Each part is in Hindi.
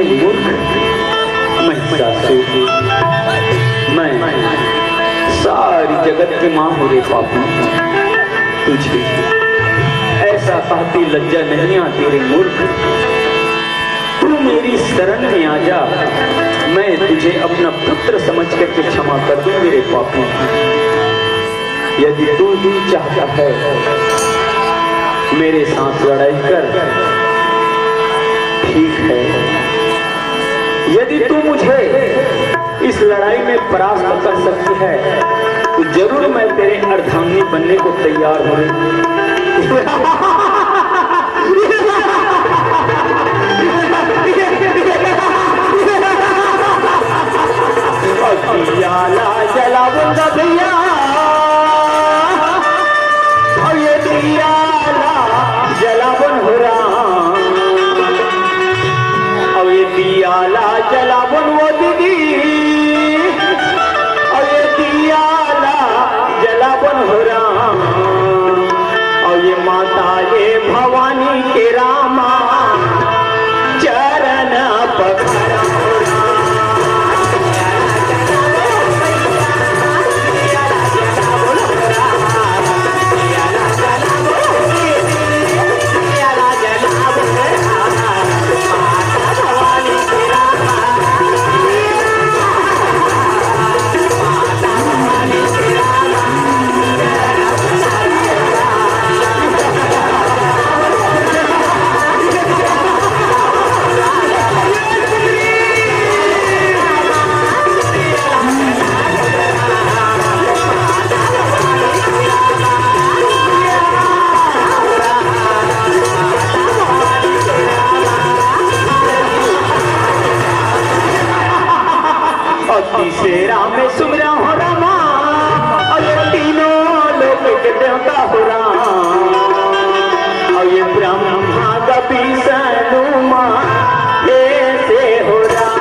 ये मूर्ख महिषासुर, मैं सारी जगत की मां हूँ रे पापी। तुझे ऐसा कहती लज्जा नहीं आती रे मूर्ख। तू मेरी शरण में आ जा, मैं तुझे अपना पुत्र समझ करके क्षमा कर दूं मेरे पापी। यदि तू चाहता है मेरे साथ लड़ाई कर, ठीक है। यदि तू मुझे इस लड़ाई में परास्त कर सकती है तो जरूर मैं तेरे अर्धांगिनी बनने को तैयार हूं। जलाऊंगा भैया, और ये दियाला जलावन हो रहा, और ये दियाला जलावन वो दीदी, और ये दियाला जलावन हो रहा, और ये माता ये भवानी के रामा चरण पखारा। राम में सुमरा हो रामा, और ये तीनों लोग के देवता हो राम, और ये ब्रह्मा का विष्णु मां ऐसे हो राम।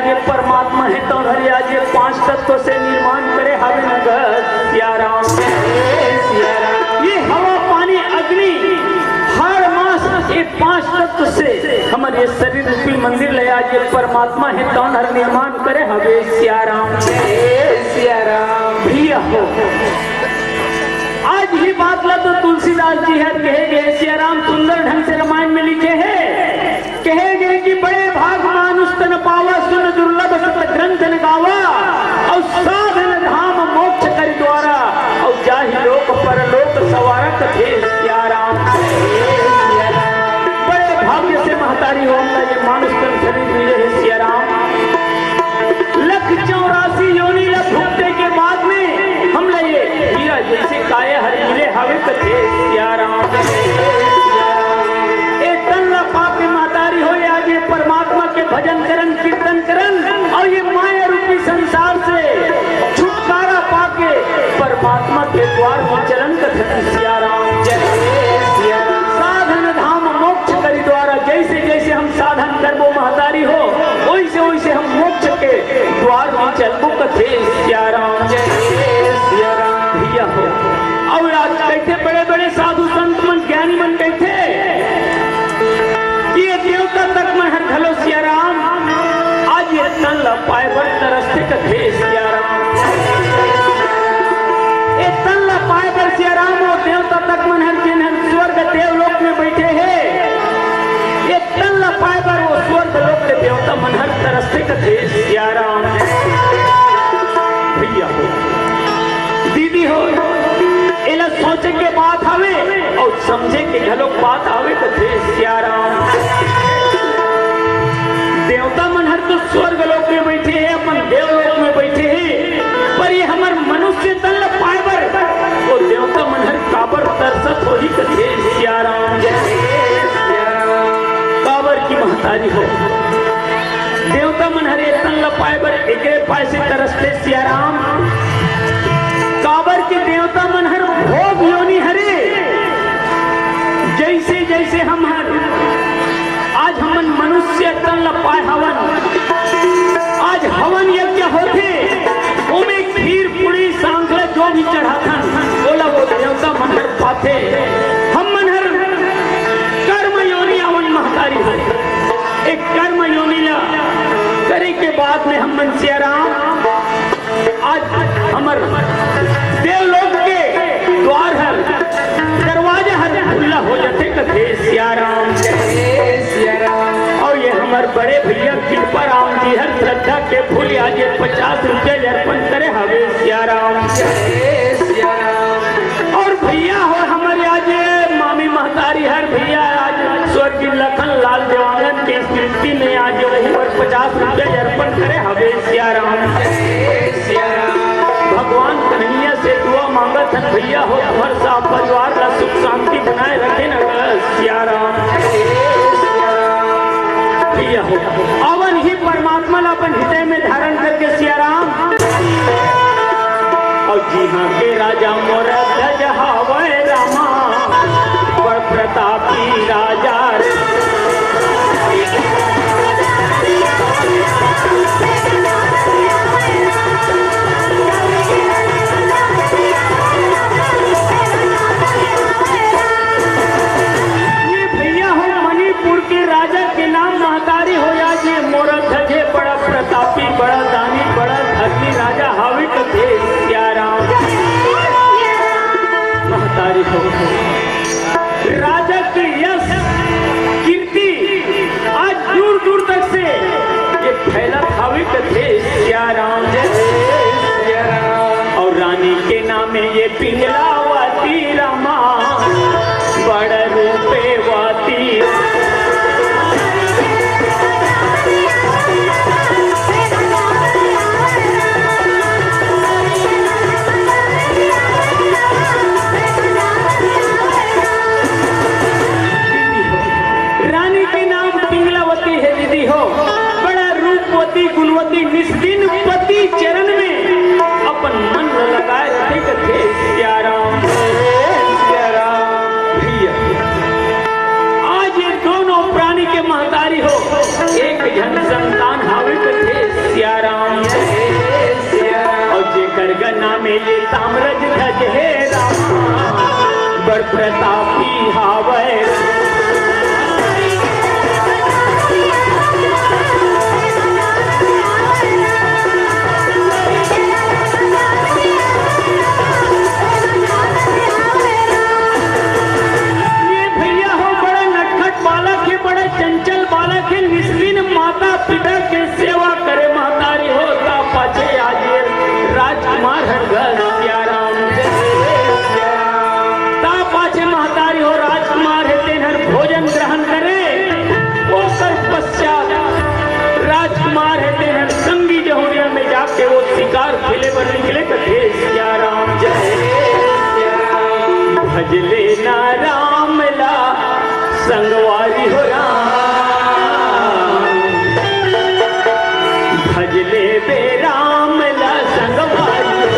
आज ये परमात्मा है तो हरि आज ये 5 तत्वों से निर्माण करे हवे नगर सिया राम। ये हवा पानी अग्नि हर मास ये 5 तत्व से हमारे शरीर रूपी मंदिर ले आज ये परमात्मा है तो हर निर्माण करे हवे सिया राम। भैया हो आज ही बात ला तो तुलसीदास जी है कहे गए सिया राम सुंदर ढंग से रामायण में लिखे हैं। कहे गए कि बड़े भाग मानुष तन पावा सुन दुर्लभ सत ग्रंथ न गावा और साधन धाम मोक्ष कर द्वारा और जाहि लोक परलोक सवारक थे सिया राम। बड़े भाग्य से महतारी हो ये मानुष तन शरीर मिले है सिया राम। 184 योनि भुगते के बाद में हम लगे हीरा जैसे काया हर मिले हवे कथे सिया राम। एक तन पाप महतारी हो आज ये परमात्मा के भजन करन कीर्तन करन और ये माया रूपी संसार से छुटकारा पाके परमात्मा के द्वार में चलन कथे सिया राम। साधन धाम मोक्ष करी द्वारा जैसे जैसे हम साधन करबो महतारी हो वैसे वैसे हम मोक्ष के द्वार में चलबो कथे सिया राम। भैया हो और आज बैठे बड़े बड़े साधु संत मन ज्ञानी मन बैठे ये देवता तक में हर घलो सिया राम। आज ये तन पाए बर तरसते कथे सिया राम। ये तन पाए बर सिया राम और देवता तक मन हर जिन हर स्वर्ग देवलोक में बैठे हैं ये तन पाए बर वो स्वर्ग लोक के देवता मन हर तरसते कथे सिया राम। भैया हो दीदी हो इला सोचे के बात आवे और समझे के घलोक बात आवे कथे सिया राम। देवता मन हर तो स्वर्ग लोक में बैठे हैं अपन देवलोक में बैठे हैं पर ये हमार मनुष्य तन पाइबर वो देवता मन हर काबर तरसत हो ही कथे सिया राम। काबर की महतारी हो देवता मन हरे तन पाइबर एकरे पाए से तरसते सिया राम। काबर के देवता मन हर भोग योनि हरे जैसे जैसे हम हर आज हमन मनुष्य तन पाए हवन आज हवन यज्ञ होते उमें खीर पूरी सांखला जो भी चढ़ाथन बोला वो देवता मन हर पाते। हम मन हर कर्म योनि अवन महतारी हो एक कर्म योनि ला करे के बाद में हम मन सिया राम आज हमर देवलोक के द्वार हर दरवाजा हर खुला हो जाते कथे सिया राम। और ये हमार बड़े भैया कृपा राम जी हर श्रद्धा के फूल आज 50 रुपये अर्पण करे हवे सिया राम। और भैया हो हमारे आज मामी महतारी हर भैया आज स्वर्गीय लखन लाल देवांगन के स्मृति में आज 50 रुपये अर्पण करे हवे सिया राम। भगवान कन्हैया से दुआ मांगत है भैया हो हर सा परिवार का सुख शांति बनाए रखे न सिया राम। भैया हो अवन ही परमात्मा ला अपन हृदय में धारण करके सिया राम। और जी हाँ के राजा मोर ध्वज हवै रामा बड़ प्रतापी राजा राजा के नाम महतारी हो जाए मोरा ध्वजे बड़ा प्रतापी बड़ा दानी बड़ा धर्मी राजा हावी कथे सिया राम। महतारी हो राजा के यश कीर्ति आज दूर दूर तक से ये फैला हावी कथे सिया राम। और रानी के नामे ये पिंगलावती रामा बड़ रूपे वाती। गुणवती निस्दिन पति चरण में अपन मन लगाए रखे कथे सिया राम। भैया आज ये दोनों प्राणी के महतारी हो एक जन संतान हावे कथे ताम्रज ध्वज हे रामा बड़ प्रतापी हावै चंचल बालक है निस्लिन माता पिता के सेवा करे महतारी होता पाछे आजे राजकुमार राम ता पाछे महतारी हो राजकुमार है तेनहर भोजन ग्रहण करे ओकर पश्चात राजकुमार है तेनहर संगी जहुरिया में जाके वो शिकार खेले पर निकले कथे सिया राम जय भजले ना राम ला संगवारी हो भजले बे राम ला संगवारी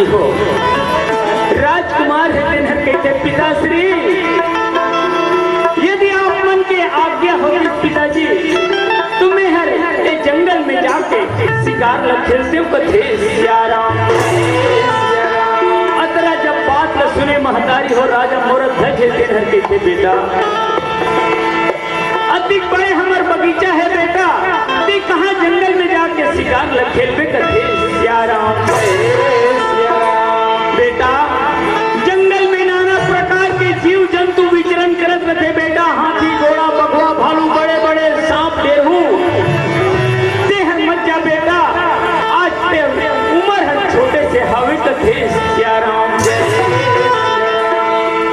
हो राजकुमार कहते पिताश्री यदि आप मन के आज्ञा हो पिताजी तुम्हें हर जंगल में जाके शिकार खेलते कथे सियाराम अतरा जब बात न सुने महतारी हो राजा मोरत कहते बेटा अधिक बड़े हमार बगीचा है बेटा अति कहाँ जंगल में जाके शिकार खेलबे कथे सियाराम बेटा जंगल में नाना प्रकार के जीव जंतु विचरण करत रहे बेटा हाथी घोड़ा बघवा भालू बड़े बड़े सांप डेहू तेहर मत जा बेटा आज ते उम्र है छोटे से हवे थे सियाराम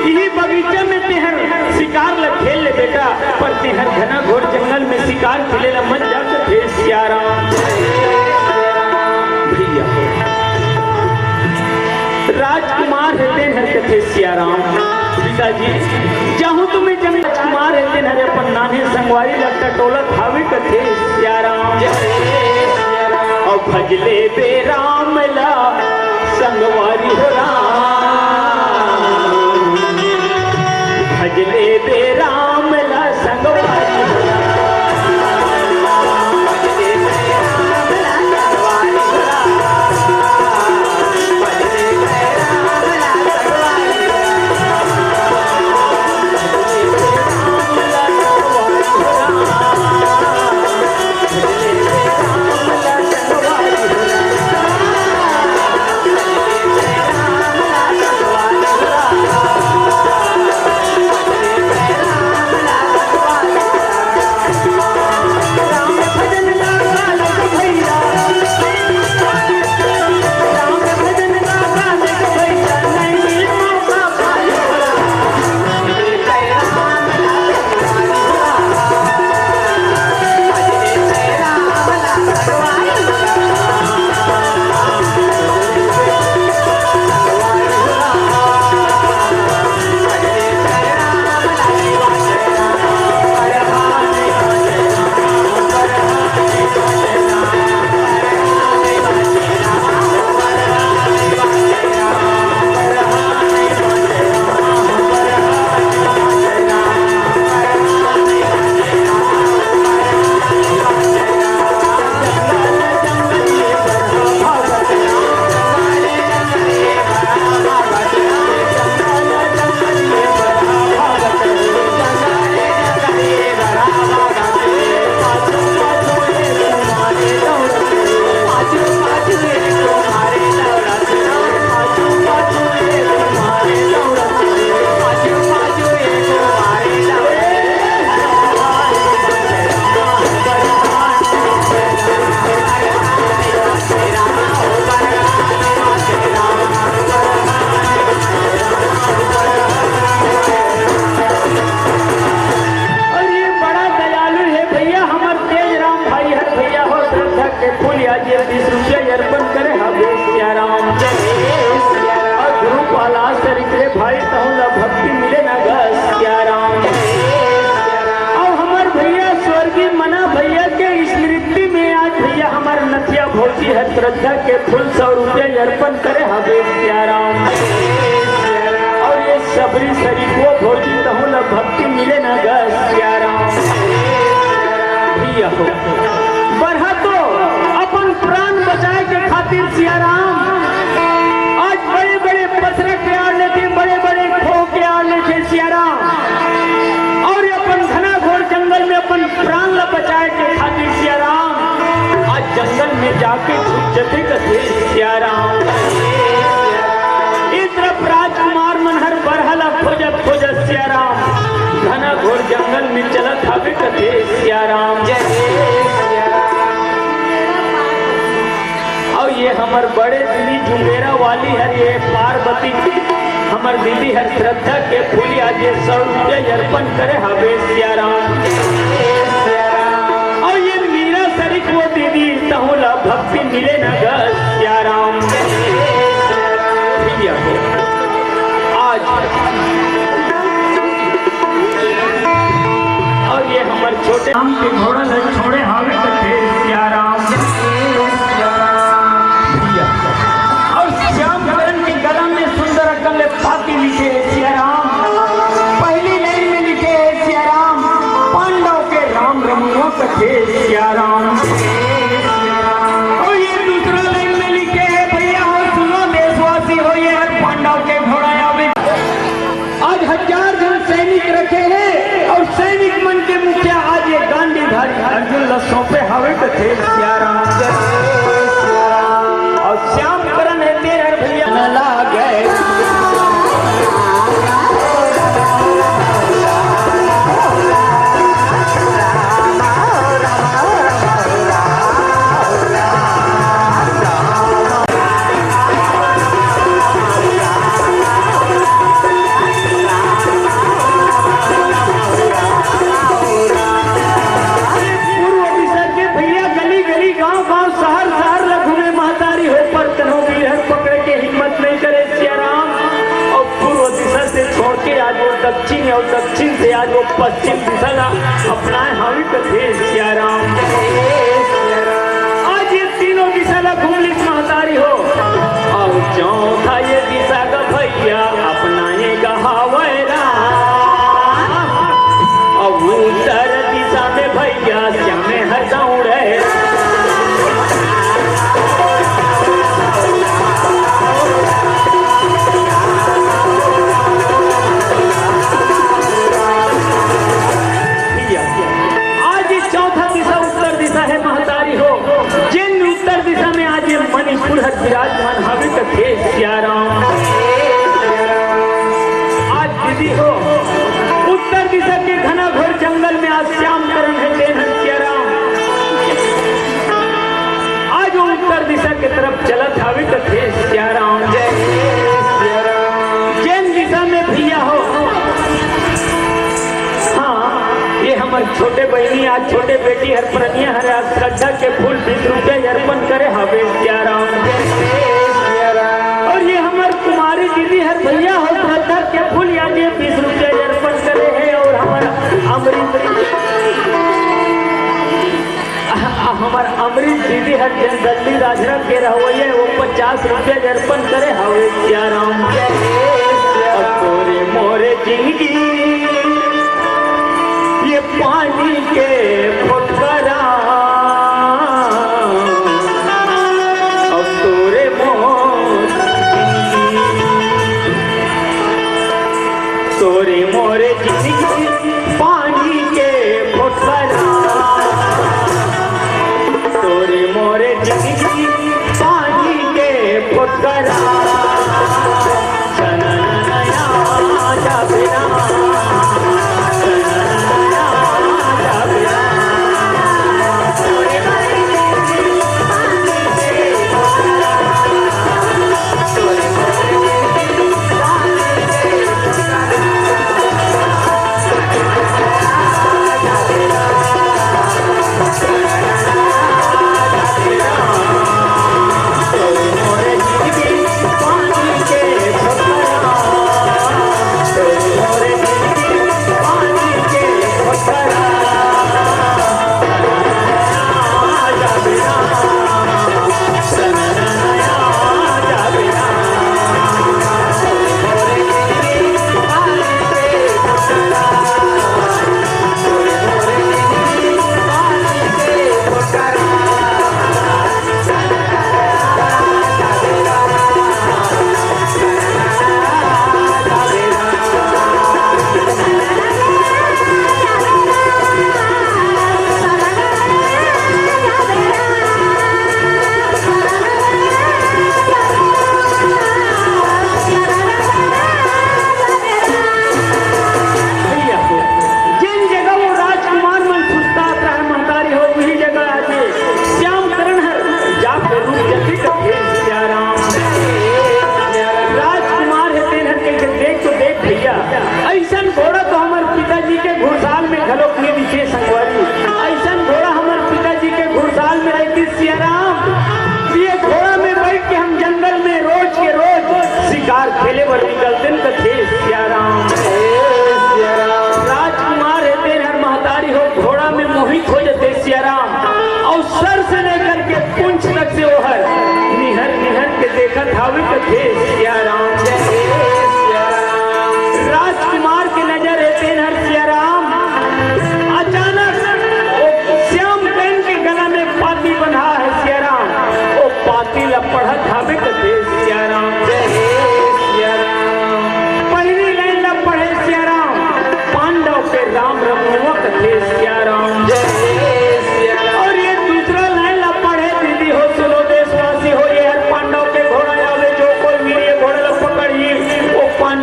यही बगीचा में तेहर शिकार ल खेल ले बेटा पर तेहर घना घोर जंगल में शिकार खेले ला मत जा थे सियाराम भैया राजकुमार रहते सियाराम पिताजी चाहूं तुम्हें जब राजकुमार रहते अपन नाने संगवारी लगता टोलत हावे कथे सियाराम और भजले बे राम ला संगवारी हो भजले बे राम ला संगवारी हो श्रद्धा के फूल 100 रुपये अर्पण करे हवे सियाराम। और ये सबरी शरीफो भोजी तहु ल भक्ति मिले न ग सियाराम। भैया हो बढ़ा तो अपन प्राण बचाए के खातिर सियाराम आज बड़े बड़े पत्थर के आने थे, बड़े बड़े खो के आने थे सियाराम। और अपन घना घोर जंगल में अपन प्राण ल बचाए के खातिर सियाराम आज जंगल में जाके छुपते कथे सियाराम। इस तरफ राजकुमार मनहर बरहला खोजत खोजत सियाराम घना घोर जंगल में चलत हवे कथे सियाराम। और ये हमर बड़े दीदी जुमेरा वाली हर ये पार्वती हमर दीदी हर श्रद्धा के फूली आज 100 रुपये अर्पण करे हवे सियाराम। और ये मीरा शरीफ वो दीदी तहुला भक्ति मिले न ग सियाराम। आज और ये हमर छोटे हम के घोड़ा न छोड़े हवे कथे सियाराम। और श्याम करण के गला में सुंदर कल पाती लिखे सियाराम। पहली लाइन में लिखे सियाराम पांडव के राम रमुआ कथे सियाराम। और ये दूसरा लाइन में लिखे भैया हो सुनो देशवासी हो ये हर पांडव के घोड़ा आवे। आज 1000 जन सैनिक रखे हैं और सैनिक मन के मुखिया आज ये गांधीधारी अर्जुन ल सौंपे हवे कथे सियाराम। और श्याम करण है तेरे भैया न लागे दक्षिण और दक्षिण से आज वो पश्चिम दिशा अपनाए हवी कथे सियाराम। आज ये तीनों दिशा घूम ली महतारी हो और चौथा ये दिशा का भैया अपनाएगा हवेरा। और उत्तर दिशा में भैया श्यामे हर दौड़े। मणिपुर हर विराजमान हवे कथे सियाराम। आज दीदी हो उत्तर दिशा के घना घोर जंगल में आज श्याम करण है देन सियाराम। आज वो उत्तर दिशा की तरफ चलत हवे कथे सियाराम। जैन दिशा में भैया हो हाँ ये हमारे छोटे बहनी आज छोटे बेटी हर प्रनिया हर आज श्रद्धा के फूल 20 रुपये अर्पण करे हवे सियाराम। और ये हमारे कुमारी दीदी हर भैया हो श्रद्धा के फूल याद ये 20 रुपये अर्पण करे है। और हमारा अमृत दीदी हर दिल्ली राजरा के रहोये वो 50 रुपये अर्पण करे हवे सियाराम। और तोरे मोरे जिंदगी ये पानी के फुटकरा और तोरे मोरे जिंदगी पानी के फुटकरा। तोरे मोरे जिंदगी पानी के फुटकरा।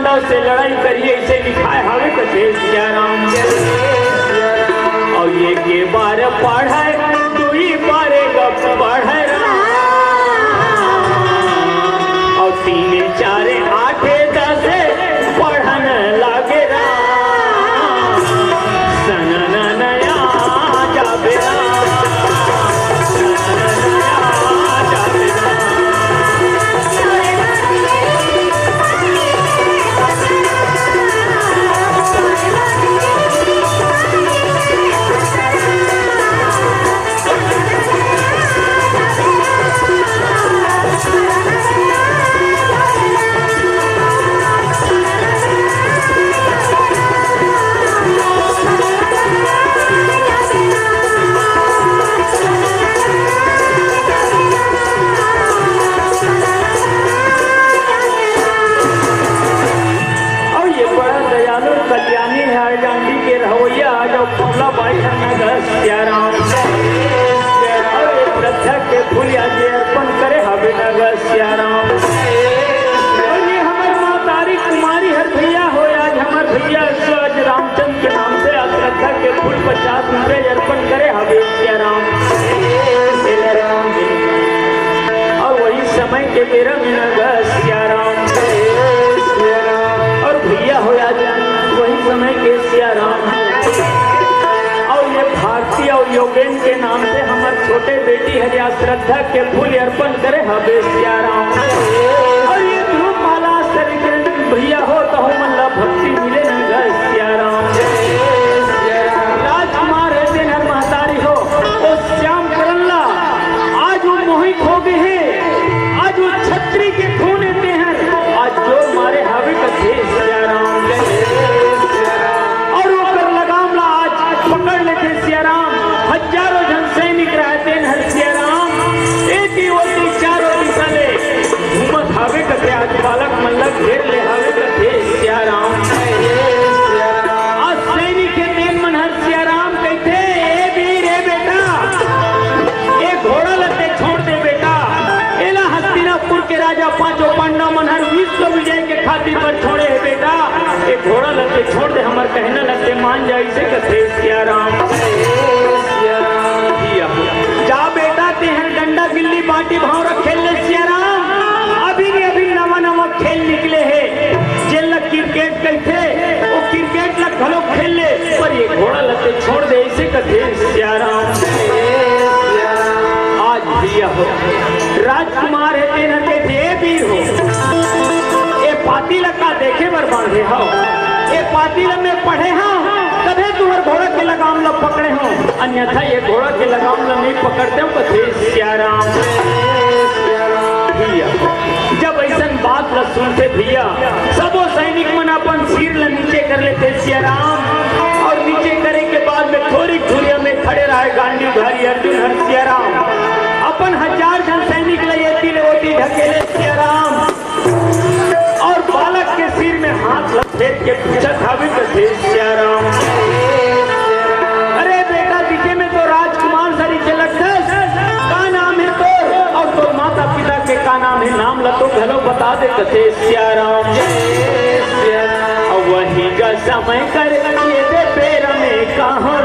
पांडव से लड़ाई करिए इसे लिखाए हावे कथे सिया राम। और ये के बार पढ़ाए दुई बारे गप पढ़ाए और तीन चारे आठे दस पढ़न लागे सनन नया जाबे और भैया हो वही समय के सिया राम। और ये भारती और योगेन के नाम से हमारे छोटे बेटी हरिया श्रद्धा के फूल अर्पण करे हबे सिया राम। और ये माला भैया हो तो मल्ला भक्ति मिले न घर सिया राम। राजकुमार है दिन हर महतारी हो वो श्याम करल्ला आज वो मोहित हो गए हैं, आज वो छत्री के खून देते हैं, आज जो मारे हावे कथे सिया राम। और वो कर लगाम ला आज पकड़ लेते सिया राम। हजारों जन सैनिक रहते हैं सिया राम। एक ही होती चारों दिशा ले घूमत हावे कथे आज बालक मल्लक घेर ले हावे कथे सिया राम। आज सैनिक के तेन मन हर सिया राम कहते ए वीर ए बेटा ये घोड़ा लते छोड़ दे बेटा। एला हस्तिनापुर के राजा पांचों पांडव मन हर विश्व विजय के खातिर पर छोड़े है बेटा। ये घोड़ा लते छोड़ दे हमार कहना लगते मान जाए से कथे सिया राम। जा बेटा ते हैं डंडा गिल्ली बाटी भाव खेल ले सिया राम। अभी नवा नवा खेल निकले है जेल क्रिकेट कहते वो क्रिकेट लग घलो खेल ले पर ये घोड़ा लते छोड़ दे इसे कथे सिया राम। आज भैया हो राजकुमार है तेन कहते वीर हो ये पातिल का देखे बर बांधे हो ये पातिल में पढ़े हो तभी तुम्हारे घोड़ा के लगाम ला पकड़े हो अन्यथा ये घोड़ा के लगाम ला नहीं पकड़ते हो कथे सिया राम। भैया जब ऐसा बात ला सुनते भैया सबो सैनिक मन अपन सिर ला नीचे कर लेते सिया राम। और नीचे करे के बाद में थोड़ी दूरिया में खड़े रहे गांधी धारी अर्जुन हर सिया राम। अपन हजार जन सैनिक ला ये तिल ओटी ढकेले सिया राम। और बालक के सिर में हाथ लपेट के पूछा खावे कथे सिया राम। अरे बेटा दिखे में तो राजकुमार सारी झलक का नाम है तो और तो माता पिता के का नाम है नाम ला तो घलो बता दे कथे सिया राम। वही का समय कर दे पैर में कहाँ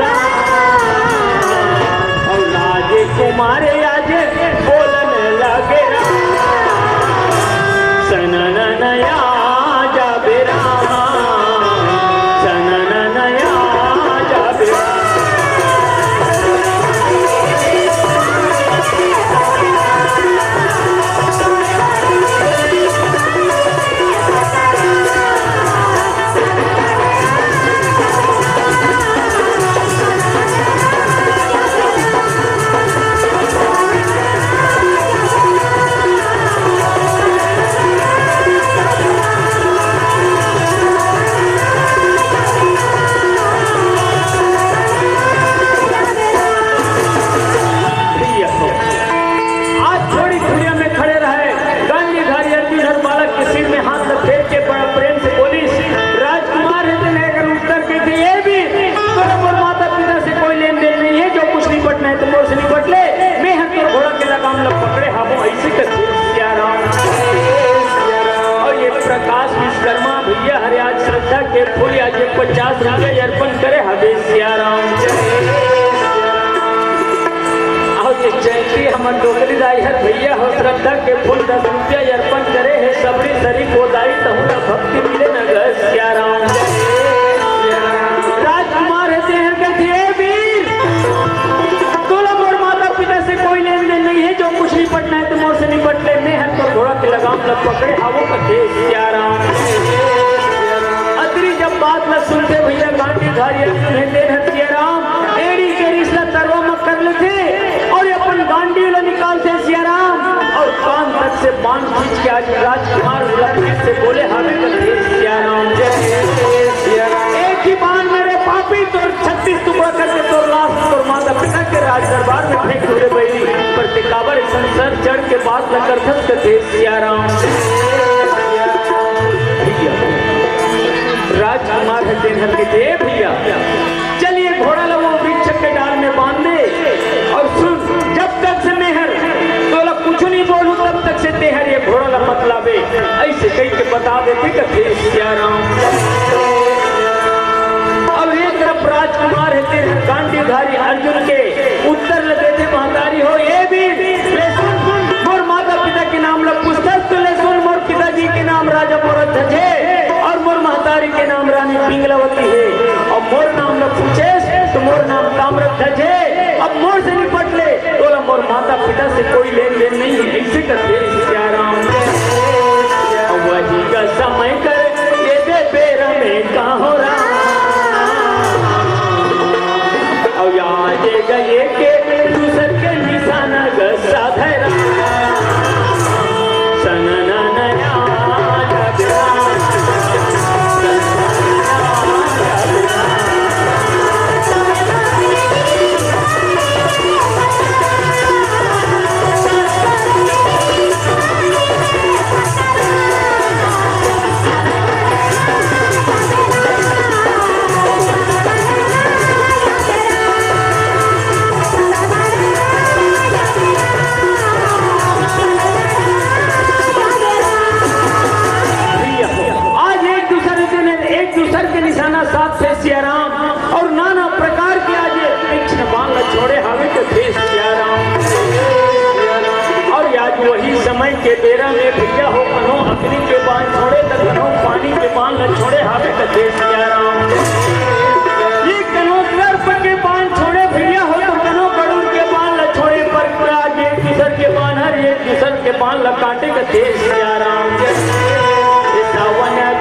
और राजे कुमारे आज बोलन लगे सनन नया जाबे सनन नया जाबे। विश्वकर्मा भैया हरे आज श्रद्धा के फूल आज 50 रुपये अर्पण करे हवे सिया राम जयंती हमर डोकरी दाई हर भैया हो श्रद्धा के फूल 10 रुपया अर्पण करे है सबरी शरीफ हो दाई तहु न भक्ति मिले न ग सिया राम राजकुमार है तेहर के थे वीर तुलम और माता पिता से कोई लेन देन नहीं है जो कुछ निपटना है तो मोर से निपट ले मैं हर पर घोड़ा के लगाम लग पकड़े हावों का थे सिया राम अतरी जब बात न सुनते भैया गांधी धारी अर्जुन है तेहर सिया राम एड़ी के रिश्ता तरवा मत कर लेते गांडी निकालते सिया राम और कान तक से बांध खींच के आज राजकुमार से बोले हमें सिया राम एक ही बाण मेरे पापी तो 36 टुकड़ा करके तो लाश और माता पिता के राज दरबार में फेंक हुए बैली पर टिकावर संसर चढ़ के बात न कर सकते सिया राम राजकुमार है तेहर के दे भैया चलिए घोड़ा लगो वृक्ष के डाल में बांध दे और सुन जब तक से मेहर तोला कुछ नहीं बोलूं तब तक से तेहर ये घोड़ा ला मतलाबे ऐसे कहीं के बता देते कि सिया राम अब एक तरफ राजकुमार है तेहर गांडीधारी अर्जुन के उत्तर लगे थे महतारी हो ये भी ले सुन मोर माता पिता के नाम ला पुस्तक तो ले सुन मोर पिताजी के नाम राजा मोरत ध्वजे और मोर महतारी के नाम रानी पिंगलावती है और मोर नाम ला पूछे तो मोर नाम ताम्रध्वज ध्वजे अब मोर से निपट ले बोला मोर माता पिता से कोई लेन देन नहीं है ऐसे करते सिया राम वही का समय कर ये दे बेरा में कहो राम और याद गए के दूसर के निशाना गसा धरा सनना नया साथ से सिया राम और नाना प्रकार के आज कृष्ण बांग छोड़े हवे तो थे सिया राम और आज वही समय के बेरा में भैया हो कनो अग्नि के बाण छोड़े तो कनो पानी के बाण छोड़े हवे तो थे सिया राम ये कनो सर्प के बाण छोड़े भैया हो तो कनो गरुड़ के बाण छोड़े पर आज एक दूसर के बाण हर एक दूसर के बाण काटे तो थे सिया राम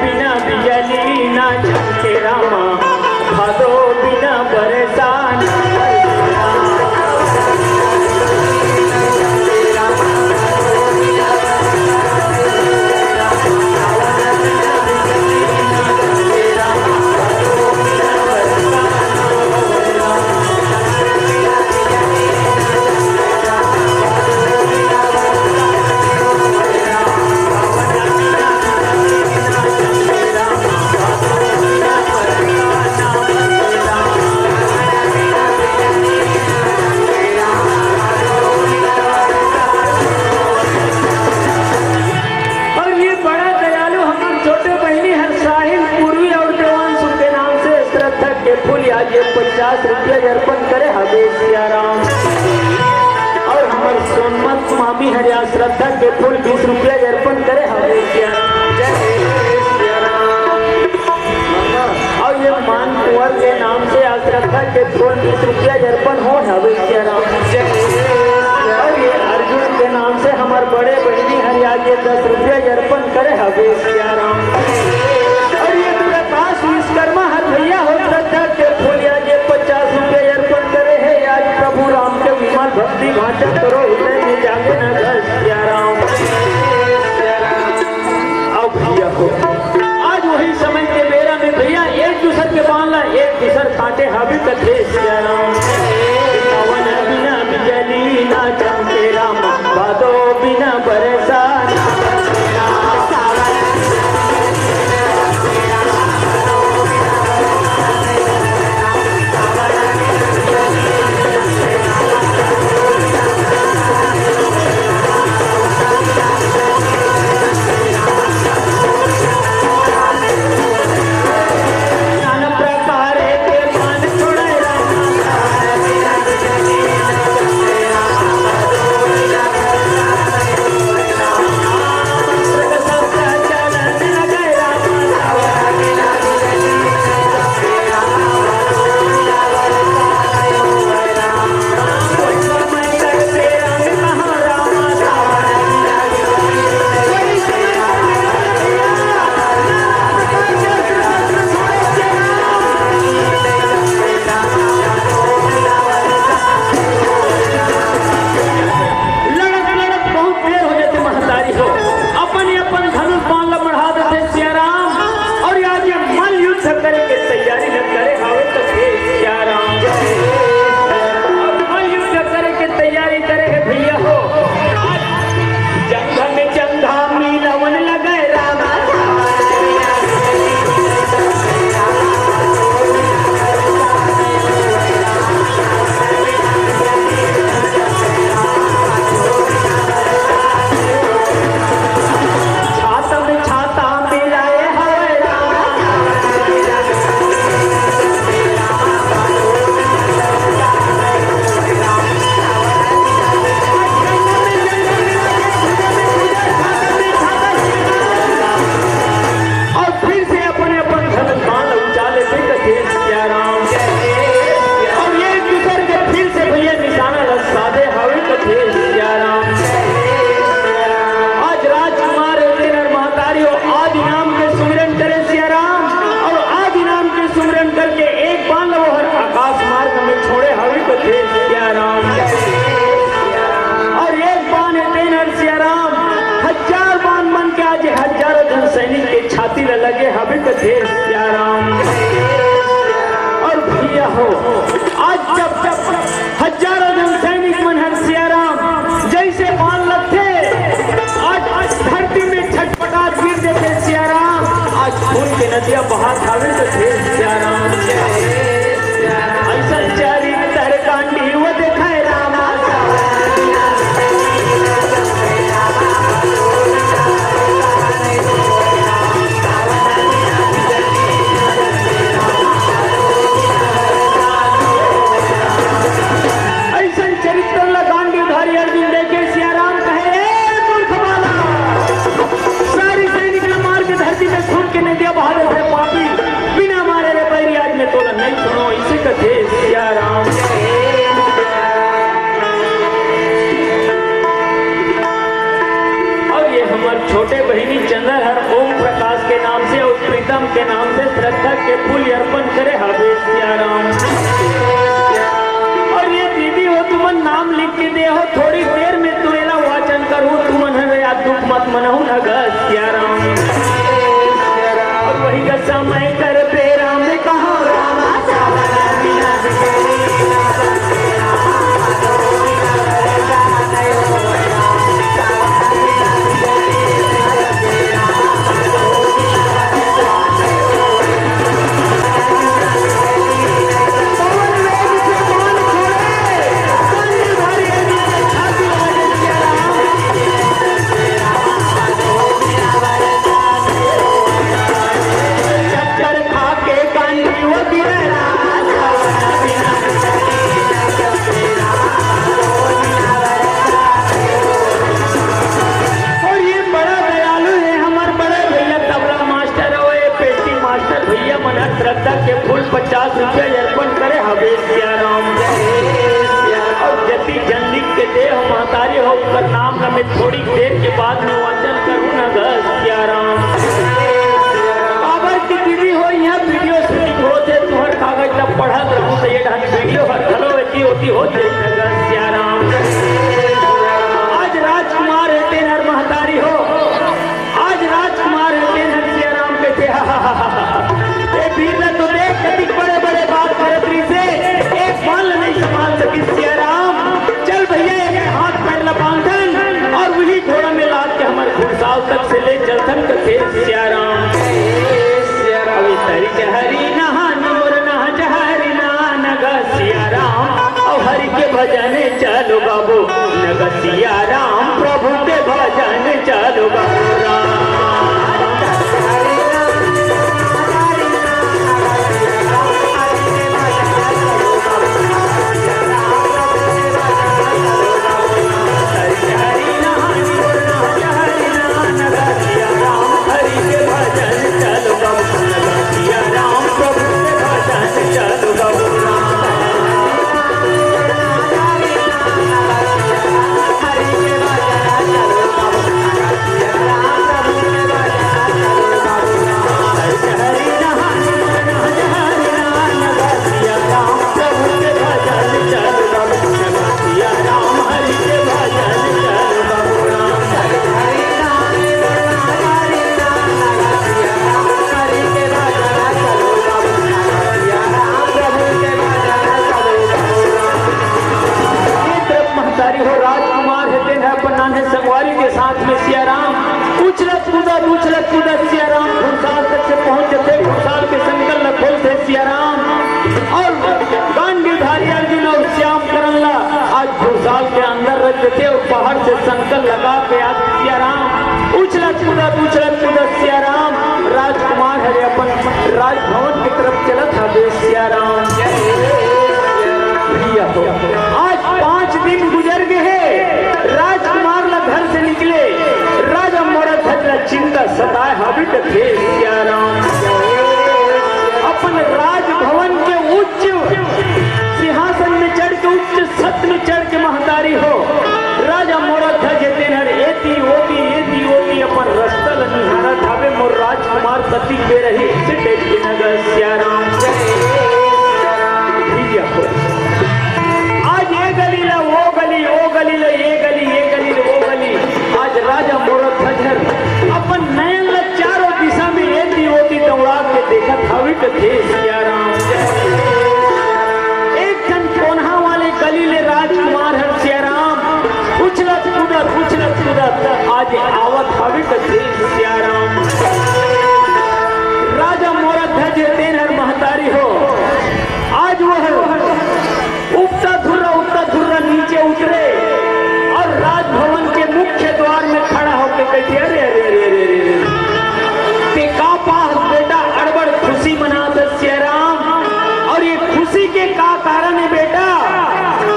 बिना बिजली ना चमके रामा भादो बिना परेशान आज 50 रुपया अर्पण करे हवे सिया राम और हमारे सोनमत मामी हरिया श्रद्धा के फूल 20 रुपया अर्पण करे हवे सिया और ये मान कुंवर के नाम से श्रद्धा के फूल 20 रुपया अर्पण हो हवे सिया राम और ये अर्जुन के नाम से हमारे बड़े बहनी हरिया के 10 रुपया अर्पण करे हवे सिया राम और ये प्रकाश विश्वकर्मा हर भैया हो श्रद्धा के फूल आज 50 रुपये अर्पण करे है आज प्रभु राम के विमान भक्ति भाषण करो हृदय में जागे न घर सिया राम आओ भैया हो आज वही समय के बेरा में भैया एक दूसर के बांध ला एक दूसर कांटे हावी कथे सिया राम बिना बिजली ना चमके राम भादो बिना परेशान कथे सियाराम। और भैया हो आज जब हजारों जन सैनिक मन हर सियाराम जैसे मान लगते आज धरती में छटपटाट गिर देते सियाराम। आज खून के नदियां बहा खावे कथे सियाराम। ऐसा चारी तरकांडी वो देखाए रामा। छोटे बहिनी चंद्रहर ओम प्रकाश के नाम से और प्रीतम के नाम से श्रद्धा के फूल अर्पण करे हवे सियाराम। और ये दीदी हो तुमन नाम लिख के दे हो थोड़ी देर में तुम्हें वाचन करूँ तुमन है या दुख मत मनहु न सियाराम। और वही का समय कर बेराम ने कहा श्रद्धा के फूल 50 रुपया अर्पण करे हवे सियाराम। और जति जन लिख के दे हम महतारी हो कर नाम का मैं थोड़ी देर के बाद में वाचन करूँ न सियाराम। बाबर की दीदी हो यहाँ वीडियो शूटिंग होते तुहर कागज तब पढ़त रहूँ तो ये ढंग वीडियो हर खलो होती होते सियाराम। आज राजकुमार रहते नर महतारी हो आज राजकुमार रहते नर सियाराम के तो देख कभी बड़े बड़े बात करतरी से एक बाल नहीं संभाल सकी सियाराम। चल भैया एक हाथ पैर लबांधन और वही घोड़ा में लाद के हमारे घुड़साल तक से ले चलथन कथे सियाराम। तरी हरी नहा नूर नहा जहरी नग सियाराम। और हरि के भजन चलो बाबू नग सियाराम। प्रभु के भजन चलो बाबू राम। संगवारी के साथ में सियाराम उछलत कूदत सियाराम घुड़साल तक से पहुंच जाते। घुड़साल के संकल खोल थे सियाराम। और गांडीधारी अर्जुन और श्याम करनला आज घुड़साल के अंदर रख देते और बाहर से संकल लगा के आज सियाराम उछलत कूदत सियाराम। राजकुमार हरे अपन राजभवन की तरफ चलत हवे सियाराम। आज 5 दिन गुजर गए राजकुमार घर से निकले राजा मोरा धजला चिंता सताए हवे थे सियाराम। अपन राजभवन के उच्च सिंहासन में चढ़ के उच्च सत्य में चढ़ के महतारी हो राजा मोरा धज हर एती ओती अपन रस्तल निहारत हवे मोर राजकुमार पति पे रही से नगर सियाराम। आज ये गली ला वो गली ला ये गली वो गली। आज राजा मोरा धजर अपन नयन चारों दिशा में एती ओती दौड़ा कथे सिया राम। एक जन कोन्हा वाले गली ले राजकुमार हर सिया राम उछलत कूदत आज आवत हवे कथे सिया राम। राजा मोरा ध्वज तेन हर महतारी हो आज वह उठता धुर्रा नीचे उतरे और राजभवन के मुख्य द्वार में खड़ा होकर कहती अरे अरे अरे अरे अरे ते का पास बेटा अड़बड़ खुशी मनाते सिया राम। और ये खुशी के का कारण है बेटा?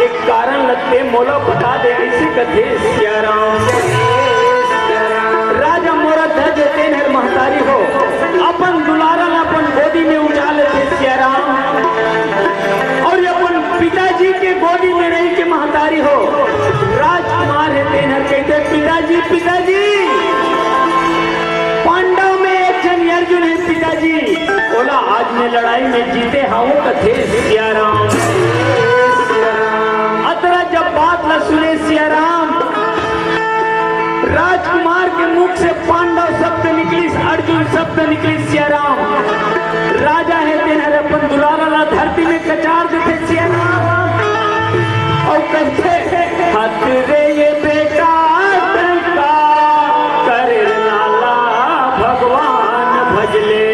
एक कारण लगते मोला बता दे ऐसे कथे सिया राम। राजा मोरा ध्वज तेन हर महतारी हो अपन दुलारन अपन गोदी में उठा लेते सिया राम। और अपन पिताजी के गोदी में रही के महतारी हो राजकुमार है तेनहर कहते पिताजी पांडव में एक जन अर्जुन है पिताजी। बोला आज मैं लड़ाई में जीते हाउ कथे सिया राम। अतरा जब बात न सुने सिया राम राजकुमार के मुख से पांडव शब्द निकली अर्जुन शब्द निकली सिया राम। राजा है तेनहर अपन दुलारा धरती में कचार देते सिया राम और कहते हथ रे ये बेटा का करे लाला भगवान भजले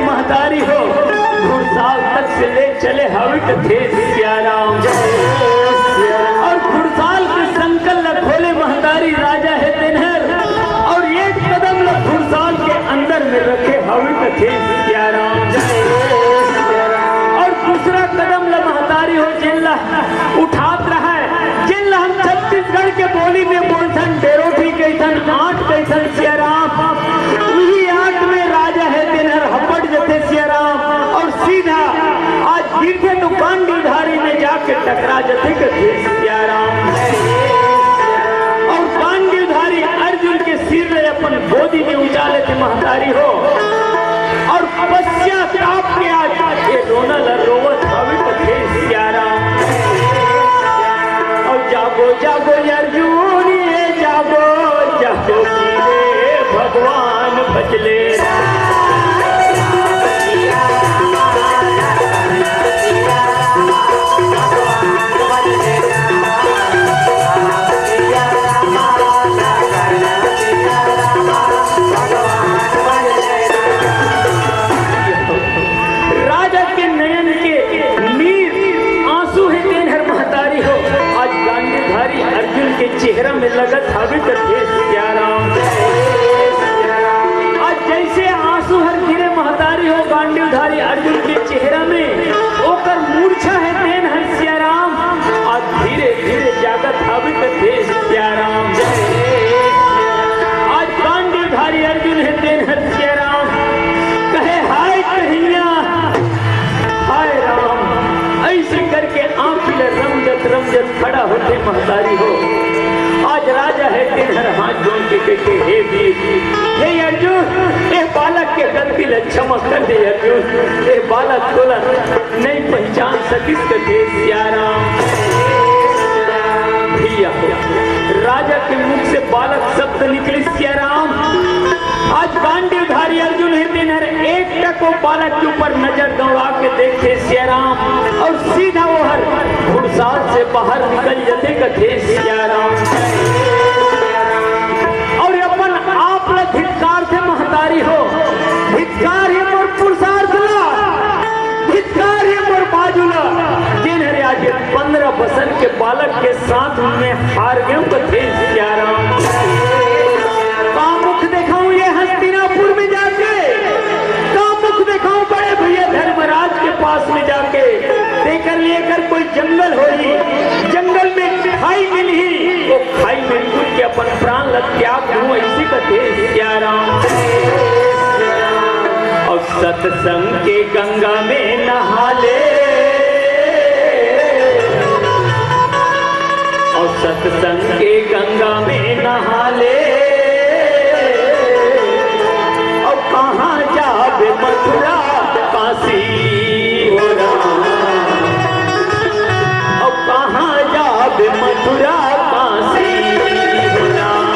महतारी हो घुड़साल तक से ले चले हवे कथे सिया राम। और घुड़साल के संकल न खोले महतारी राजा है तेनहर और एक कदम न घुड़साल के अंदर में रखे हवे कथे सिया राम। और दूसरा कदम ल महतारी हो जिल्ला उठात रहा है जिल्ला हम छत्तीसगढ़ के बोली में बोलथन डेरोठी कैथन आठ कैथन सिया राम। वही आठ में राजा है तेनहर हपट जते सिया राम और सीधा आज गिरते तो गांडीधारी में जाके टकरा जते कथे सिया राम। और गांडीधारी अर्जुन के सिर में अपन गोदी में उछाले थे महतारी हो और पश्चाताप के आज ये रोना रोवत हवे कथे सिया राम। और जागो जागो अर्जुन ये जागो जागो रे भगवान भजले राजा के नयन के नीर आंसू है तेनहर महतारी हो आज गांडीधारी खड़ा होते महतारी हो। आज राजा है तेहर हाथ जोड़ के कहते हे वीर, हे अर्जुन, ए बालक के गलती ल क्षमा कर दे अर्जुन। ए बालक बोला नहीं पहचान सकिस कथे सियाराम। भैया राजा के मुख से बालक शब्द निकले सियाराम। आज गांडीवधारी अर्जुन है तेहर एक टक वो बालक के ऊपर नजर दौड़ा के देखते सियाराम और सीधा वो हर घुड़साल से बाहर निकल जाते कथे सियाराम। और अपन आप ल धिक्कार से महतारी हो, धिक्कार है मोर पुरुषार्थ ला, धिक्कार है मोर बाजुला। जिन्हें आज 15 बरस के बालक के साथ में हार गए कथे सियाराम। का मुख दिखाऊं ये हस्तिनापुर में जाके, का मुख दिखाऊं बड़े भैया धर्मराज के पास में जाके। देकर लेकर कोई जंगल होई, जंगल में खाई मिली, वो खाई में कूद के अपन प्राण ल त्याग दूं, ऐसी कथे सियाराम। और सत्संग के गंगा में नहा ले, और सत्संग के गंगा में नहा ले, और कहाँ जाबे मथुरा काशी हो राम, और कहाँ जाबे मथुरा काशी हो राम।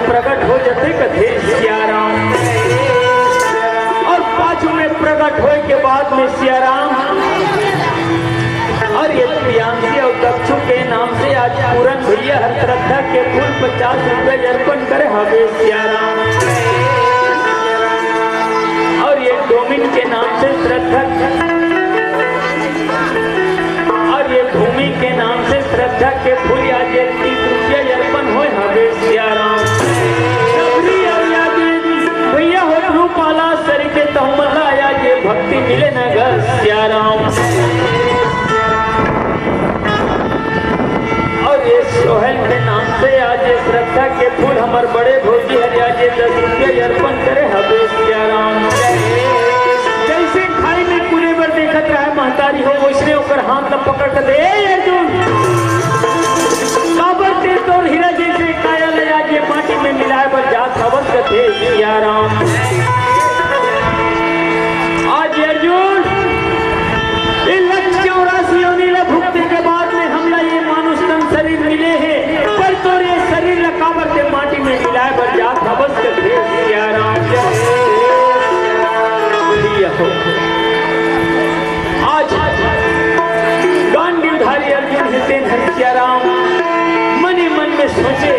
प्रकट हो जाते कथे सियाराम। और पाछू में प्रकट होए के बाद में सियाराम और ये प्रियांशी और दक्षु के नाम से आज पूरन भैया हर श्रद्धा के फूल 50 रुपए अर्पण करे हवे सियाराम। और ये डोमिन के नाम से श्रद्धा और ये भूमि के नाम से श्रद्धा के फूल आज 30 रुपये अर्पण होए हवे। भक्ति मिले न ग सिया राम। और ये सोहेल के नाम से आज ये श्रद्धा के फूल हमारे बड़े भोजी हरि आज 10 रुपये अर्पण करे हबे सिया राम। जैसे खाई में पूरे बार देखत रहा महतारी हो वैसे ओकर हाथ न पकड़ कर दे अर्जुन काबर ते तोर हीरा जैसे काया ले आज ये माटी में मिलाए पर जात खबर कथे सिया राम। आज अर्जुन ये 184 योनिला भुगते के बाद में हमला ये मानुष तन शरीर मिले हैं पर तोर ये शरीर ला काबर ते माटी में मिलाए पर जात खबर कथे सिया राम। आज गांडीवधारी अर्जुन हितेन हरिया राम मने मन में सोचे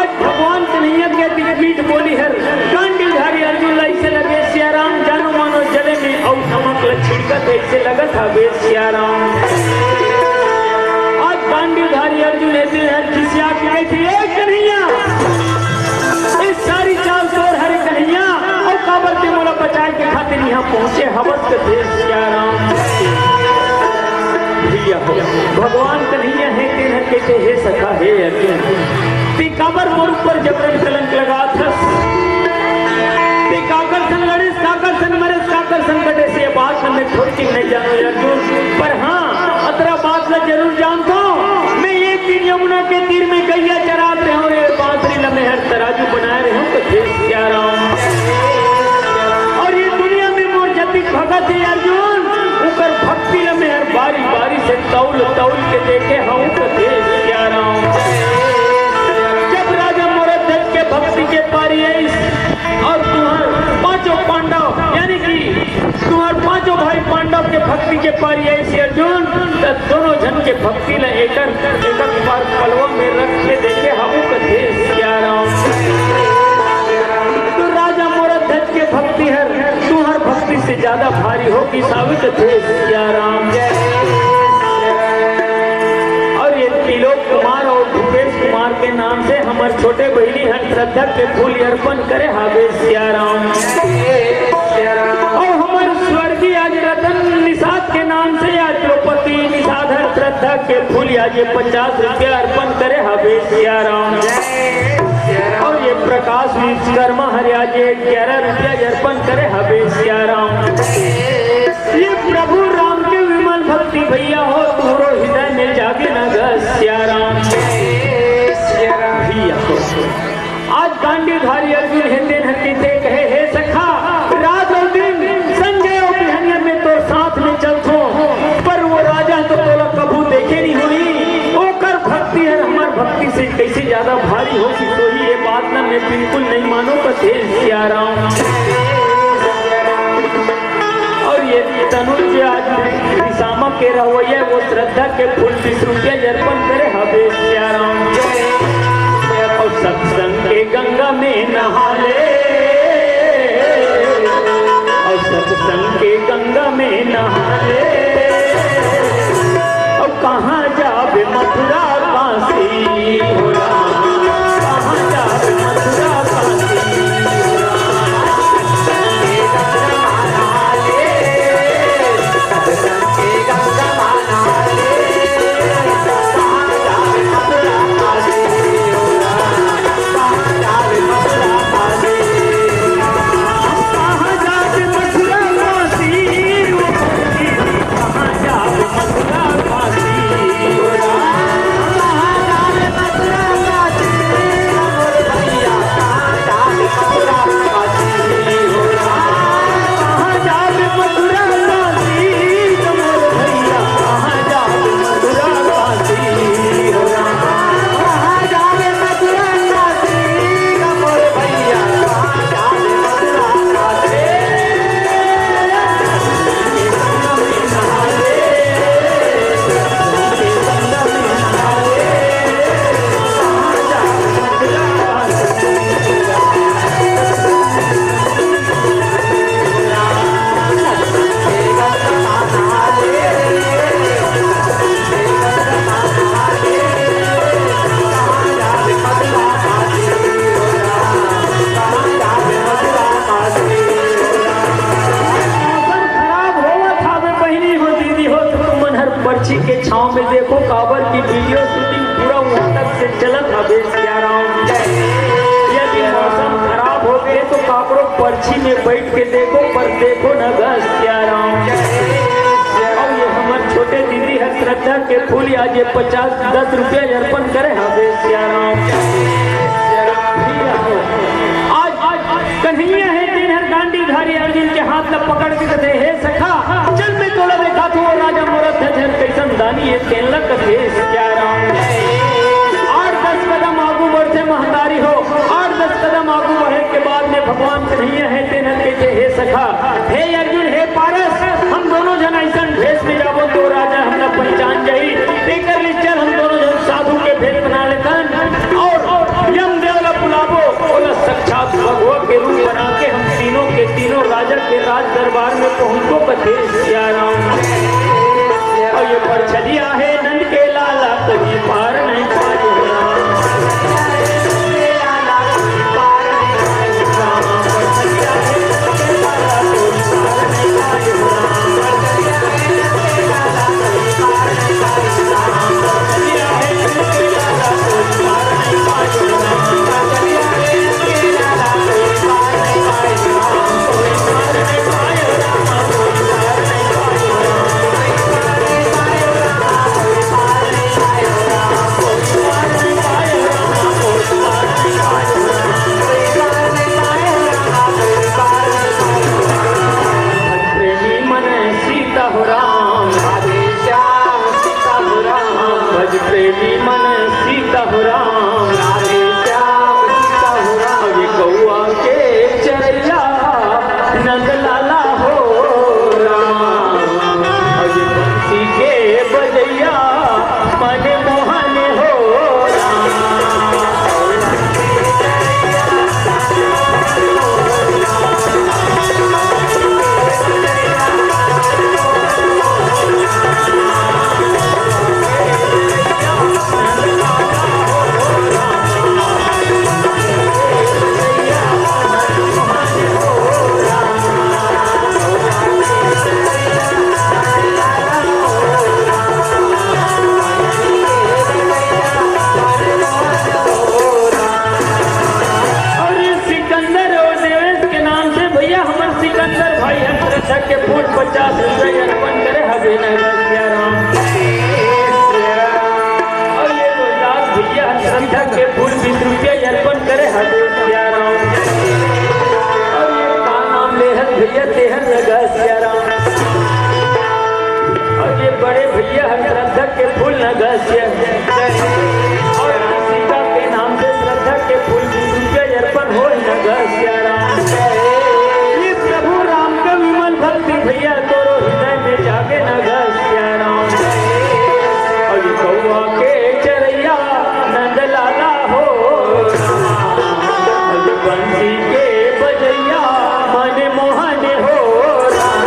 आज भगवान कन्हैया के दिलपीठ बोली हर गांडीवधारी अर्जुन ऐसे लगे सिया राम जानो मानो जले में और नमक ल छिड़कत ऐसे लगत हवे सिया राम। आज गांडीवधारी अर्जुन ऐसे हर खिसिया के थे ए कन्हैया इस सारी चाल तोर हरे कन्हैया और काबर ते मोला बचाए के खातिर यहाँ पहुंचे हवस के थे सिया राम। भगवान कन्हैया है तेन कहते हे सखा हे अर्जुन ती काबर मोर ऊपर जबरन कलंक लगा थस ती काकर सन लड़िस काकर सन मरिस काकर सन कटे से बात में थोड़ी चीज नहीं जानो अर्जुन पर हाँ अतरा बात ला जरूर जानता हूँ मैं एक दिन यमुना के तीर में गैया चरात रहे हूँ रे बांसुरी लम्हे हर तराजू बनाए रहे हूँ कथे सिया राम। और ये दुनिया में मोर जतिक भगत है अर्जुन ऊपर भक्ति में हर बारी बारी से तौल तौल के देखे हूँ कथे सिया राम। जब राजा मोरध्वज के भक्ति के पारी आई और तुम्हार पांचों पांडव यानी कि तुम्हार पांचों भाई पांडव के भक्ति के पारी आई सी अर्जुन दोनों जन के भक्ति ला एक बार पलवा में रख के देखे हूँ कथे सिया राम। तो राजा मोरध्वज के भक्ति हर तुम्हार भक्ति से ज्यादा भारी होगी साबित थे सिया राम। और ये त्रिलोक कुमार और भूपेश कुमार के नाम से हमारे छोटे बहनी हर श्रद्धा के फूल अर्पण करे हावे सिया राम। और हमारे स्वर्गीय आज रतन निषाद के नाम से आज द्रौपदी निषाद हर श्रद्धा के फूल आज 50 रुपये अर्पण करे हावे सिया राम। और ये प्रकाश विश्वकर्मा हरे आज 11 रुपया अर्पण करे हवे सिया राम। ये प्रभु राम के विमल भक्ति भैया हो तुमरो हृदय में जागे न ग सिया राम। आज गांडीवधारी अर्जुन हेतेन हकीते कहे हे सखा रात और दिन संजय और बिहनिया में तो साथ में चलतो पर वो राजा तो तोला कबू देखे नहीं हुई ओकर भक्ति है हमार भक्ति से कैसे ज्यादा भारी होगी तो ही ये बात ना मैं बिल्कुल नहीं मानो कथे सिया राम। और ये तनुज आज दिशामा के रवैया वो श्रद्धा के फूल 20 रुपया अर्पण करे हवे सिया राम। और सत्संग के गंगा में नहा ले और सत्संग के गंगा में नहा ले और कहाँ जावे मथुरा काशी हो राम कहाँ जावे मथुरा काशी मथुरा काशी पंछी के छांव में देखो काबर की वीडियो शूटिंग पूरा वहां तक से चलत हवे सियाराम। यदि मौसम खराब हो गए तो काबरो पर्ची में बैठ के देखो, पर देखो न बस सियाराम। और ये हमार छोटे दीदी है श्रद्धा के फूल आज ये 50-10 रुपया अर्पण करे हवे सियाराम। कन्हैया है दिन हर गांडी धारी अर्जुन के हाथ में पकड़ के कहते हे सखा चल मैं तोड़ा देखा तो राजा मोरत है कैसन दानी है तेल कथे सियाराम। 8-10 कदम आगू बढ़ते महतारी हो, 8-10 कदम आगू बढ़े के बाद में भगवान कन्हैया है दिन हर कहते हे सखा हे अर्जुन हे पारस हम दोनों जन ऐसा भेष में जाबो तो राजा हमला पहचान जाई देकर चल हम दोनों जन साधु के भेष बना लेतन और यम देवला बुलाबो बोला साक्षात भगवान के रूप बना के हम तीनों के तीनों राजा के राज दरबार में पहुंचो कथे सियाराम। और ये पर चलिया है नंद के लाला कभी पार नहीं पाए प्रेमी मन सीता हो राम राधे श्याम सीता हो राम। ये गौआ के चरैया नंद लाला हो राम। और ये बंसी के बजैया मन मोहन हो के फूल 50 रुपये अर्पण करे हवे सियाराम। और ये रोजात भैया श्रद्धा के फूल 20 रुपये अर्पण करे हवे सियाराम। और ये का नाम लेहत भैया तेहर लगा सियाराम। और ये बड़े भैया श्रद्धा के फूल लगा सियाराम। और सीता के नाम से श्रद्धा के फूल 20 रुपये अर्पण हो लगा सियाराम। भैया तोरो हृदय में जागे नगर सियाराम। और कौआ के चरैया नंद लाला हो और बंसी के बजैया मन मोहन हो राम।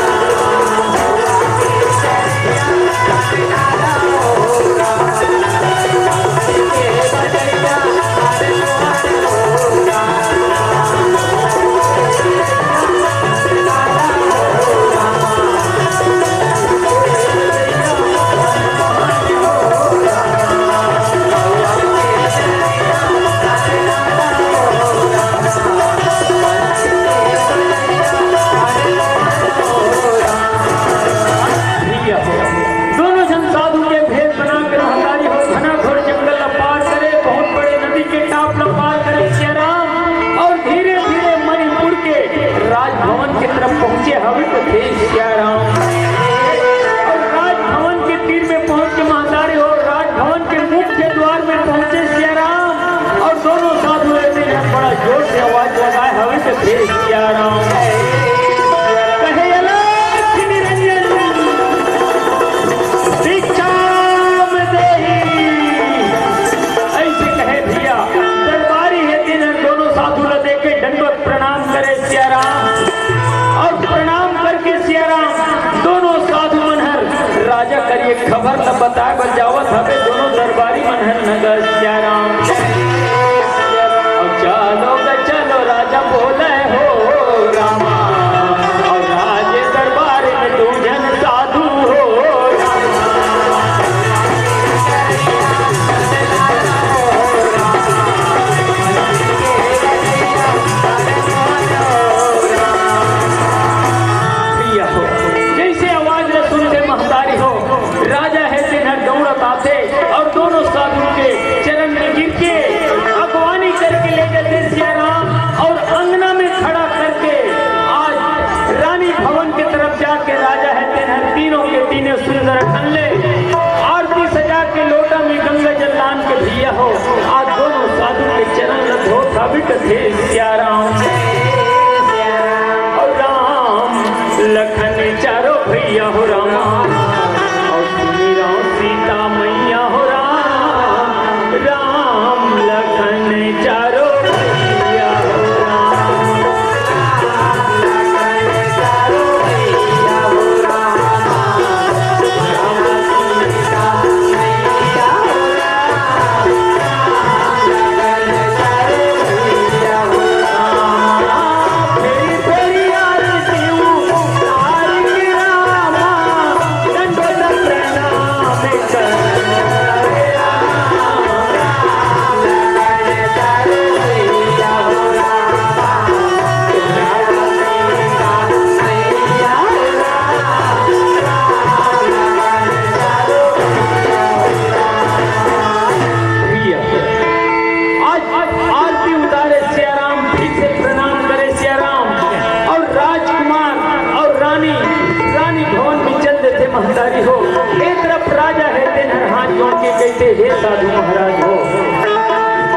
कहते हे साधु महाराज हो,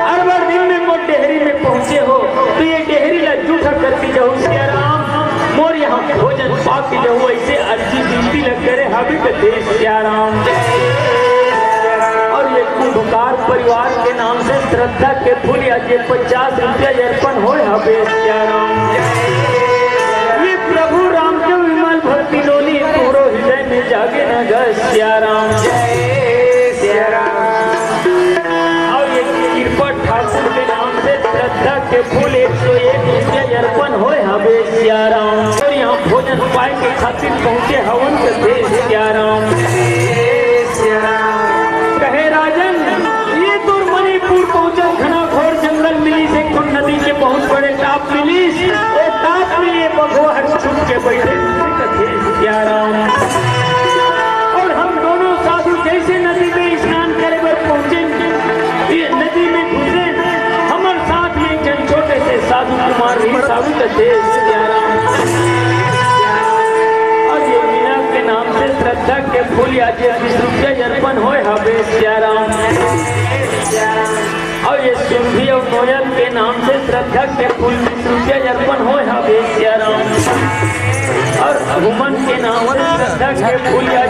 अरबर दिन में मोर डेहरी में पहुंचे हो तो ये डेहरी ला जूठा करती जाओ सिया राम, मोर यहाँ भोजन पाक जाओ, ऐसे अर्जी विनती लग करे हबी कहते सिया राम। और ये कुंभकार परिवार के नाम से श्रद्धा के फूल या 50 रुपया अर्पण हो हबे सिया राम। ये प्रभु राम के विमल भक्ति डोली पूरो हृदय में जागे न गए सिया राम। और ये कृपा ठाकुर के नाम से श्रद्धा के फूल 101 रुपया अर्पण हो हबे सिया राम। और यहाँ भोजन पाए के खातिर पहुँचे हवन करते सिया राम। कहे राजन ये दूर मणिपुर पहुंचा घना घोर जंगल मिली से कुंड नदी के बहुत बड़े टाप मिली, और टाप में ये बघवा हर छुप के बैठे सिया राम। और हम दोनों साधु जैसे नदी में स्नान करे पर पहुंचे, ये नदी में घुसे, हमारे साथ में एक जन छोटे से साधु कुमार भी साधु कहते सिया राम। और ये मीना के नाम से श्रद्धा के फूल या 20 रुपया अर्पण हो हबे सिया राम। और ये सुरभि और नोयल के नाम से श्रद्धा के फूल 20 रुपया अर्पण हो हबे सिया राम। और हुमन के नाम से श्रद्धा के फूल या